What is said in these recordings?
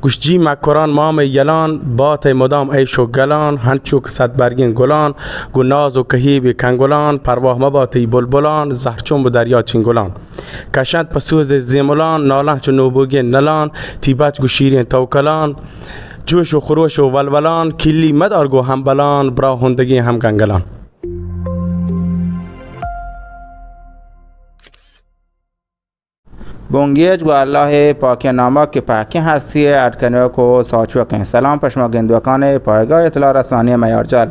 گوش جی مکران مام یلان بات مدام ایش و گلان هنچو که صد برگین گلان گو ناز و کهیب کنگلان پرواه مباتی بلبلان زهرچون به دریا چنگلان کشند پسوز زیملان نالان چو نوبوگی نلان تیبت گو شیرین توکلان جوش و خروش و ولولان کلی مدار گو همبلان برا هندگی هم گنگلان. بونگیج و الله پاک نامه که پاکی هستی ارکنه کو ساچو کن. سلام پشما گندوکان پایگاه اطلاع رسانی میارجل.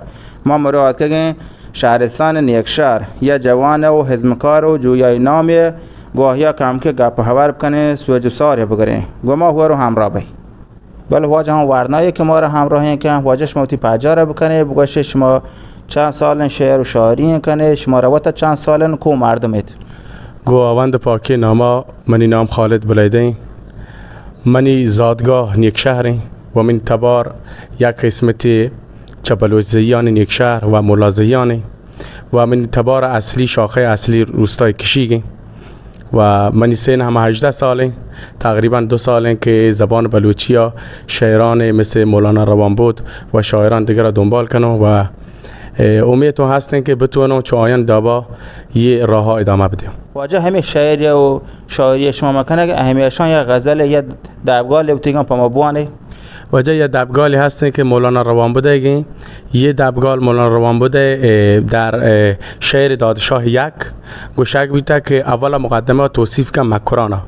ما مراد کردیم شهرستان نیکشهر یا جوان و حزمکار و جویای نامی گواهی کام که گپ هوار بکنه سوج ساری بگیره گما هو رو همراه بی بل واجه هم ورنایی که ما رو همراهی کن واجهش موتی پاجاره بکنه بگوشه شما چند سالن شعر و شاعری کنه شما روات چند سالن کو مردمید گواوند پاکی ناما منی نام خالد بلیدین منی زادگاه نیکشهرین و من تبار یک قسمتی چبلوچ زیان نیکشهر و ملازیانی و من تبار اصلی شاخه اصلی روستای کشیگی و منی سین همه 18 ساله تقریبا 2 ساله که زبان بلوچیا شاعران مثل مولانا روانبود و شاعران دیگر را دنبال کنم و امیدتون هستن که بتونم چه آیان دابا یه راه ها ادامه بدیم. واجه همه شاعری و شاعری شما مکنه که اهمیشان یا غزل یا دبگال لبتیگان پا بوانه وجه یه دبگالی هستن که مولانا روانبوده گین یه دبگال مولانا روانبوده در شعر دادشاه یک گوشک بیتا که اولا مقدمه توصیف کن مکرانا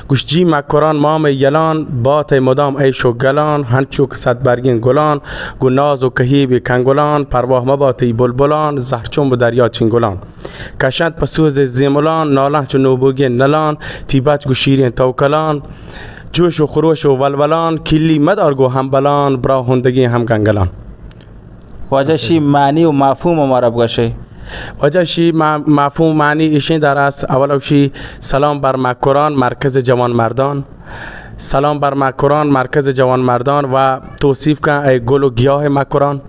گوش جی مکران مام یلان بات مدام ایش و گلان هنچو که صد برگین گلان گو ناز و کهیب کنگلان پرواه مباتی بلبلان زهرچون به دریا چنگلان کشند پسوز زیملان نالان چو نوبوگی نلان تیبت گو شیرین توکلان جوش و خروش و ولولان کلی مدار گو همبلان برا هندگی هم گنگلان. واجه شی معنی و مفهوم ما را بگوشه واجه شی مفهوم معنی ایشین در است. اولوشی سلام بر مکران مرکز جوان مردان سلام بر مکران مرکز جوان مردان و توصیف کن ای گل و گیاه مکران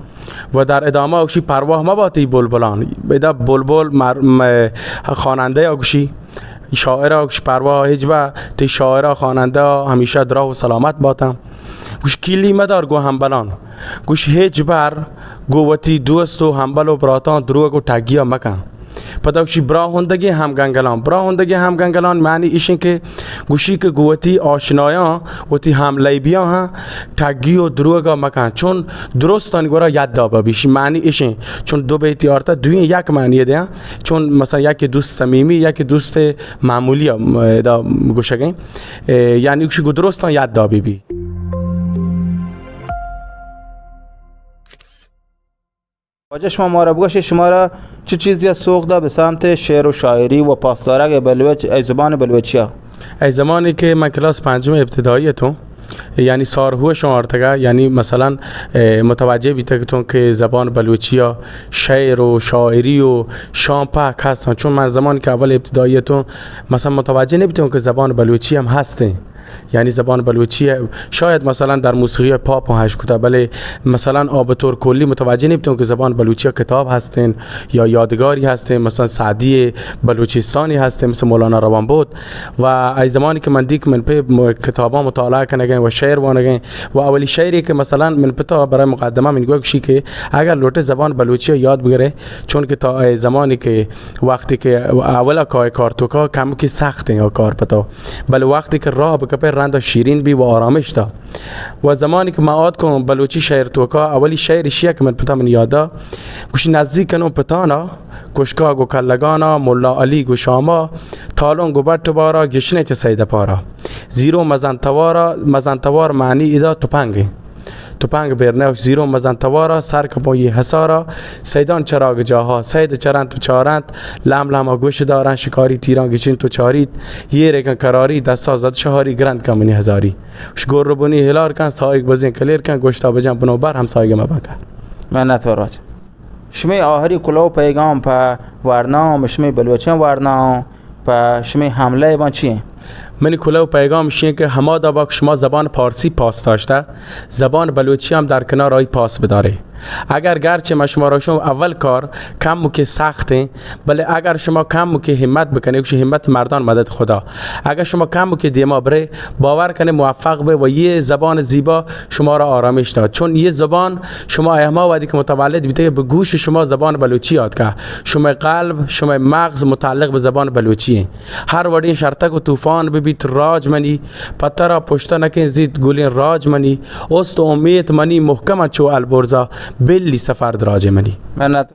و در ادامه اوشی پرواه مباتی بلبلان بیدا بلبل خواننده اوشی شاعر اکش پروا هجبه تی شاعر خواننده همیشه درا و سلامت باتم گوش کلی مدار گو همبلان گوش هجبر گووتی دوست و همبل و براتان دروگ و تگیا مکن پداکشی برا هندگی هم گنگلان برا هندگی هم گنگلان معنی ایشین که گوشی که گووتی آشنایان و تی هم لیبیان ها تگی و دروگا مکن چون درستان گورا یاد دابا بیشی معنی ایشین چون دو بیتی آرتا دوین یک معنی ده چون مثلا یک دوست صمیمی یک دوست معمولی دا گوشگین یعنی گوشی گو درستان یاد دابی بی واجه شما ما را بگوشه شما را چه چیزی سوق ده به سمت شعر و شاعری و پاسدارک بلوچ ای زبان بلوچیا ای زمانی که من کلاس 5 ابتدایی تو یعنی سارهو شمارتگاه یعنی مثلا متوجه بیتگتون که زبان بلوچیا شعر و شاعری و شامپک هستن چون من زمانی که اول ابتدایی تو مثلا متوجه نبیتون که زبان بلوچی هم هستن یعنی زبان بلوچی شاید مثلا در موسیقی پاپ و هشکوتا بله مثلا آب طور کلی متوجه نمیتون که زبان بلوچی کتاب هستن یا یادگاری هستن مثلا سعدی بلوچستانی هستن مثل مولانا روانبود و ای زمانی که من دیک من په کتابا مطالعه کنگن و شعر وانگن و اولی شعری که مثلا من پتا برای مقدمه من گوشی که اگر لوٹ زبان بلوچی یاد بگیره چون که تا زمانی که وقتی که اولا کارتوکا کم که سخته یا کار پتا بله وقتی که راه پر رند شیرین بی و آرامش دا و زمانی که ما عاد کنم بلوچی شعر توکا اولی شعر شیعه که من پتا من یادا گوشی نزدیک کنم پتانا کشکا گو کلگانا ملا علی گو شاما تالون گو بٹ بارا گشنه چه سیده پارا زیرو مزنتوار معنی ایدا توپنگ برنه زیرو مزنتوارا سر کپایی حسارا سیدان چراغ جاها سید چرند تو چارند لم گوش دارن شکاری تیران گچین تو چارید یه رکن کراری دستا زد شهاری گرند کمونی هزاری شگور رو بونی هلار کن سایگ بزین کلیر کن گوشتا بجن بنو بر هم سایگ مبکر من نتوراج شمی آهری کلو پیغام پا ورنام شمی بلوچن ورنام پا شمی حمله بان چیه من کلا و پیغامش اینه که همادا با شما زبان پارسی پاس داشته، زبان بلوچی هم در کنار آی پاس بداره. اگر گرچه ما شما را اول کار کم که سخته، ولی اگر شما کم که همت بکنه، که همت مردان مدد خدا، اگر شما کم که دیما بره، باور کنه موفق به و یه زبان زیبا شما را آرامش داد. چون یه زبان شما ایما وقتی که متولد بیته به گوش شما زبان بلوچی یاد که شما قلب شما مغز متعلق به زبان بلوچیه. هر وقتی شرطک و طوفان ببیت راج منی، پتر پشت نکن زید گلین راج منی، است امید منی محکم چو البرزا بلی سفر دراج منی. منت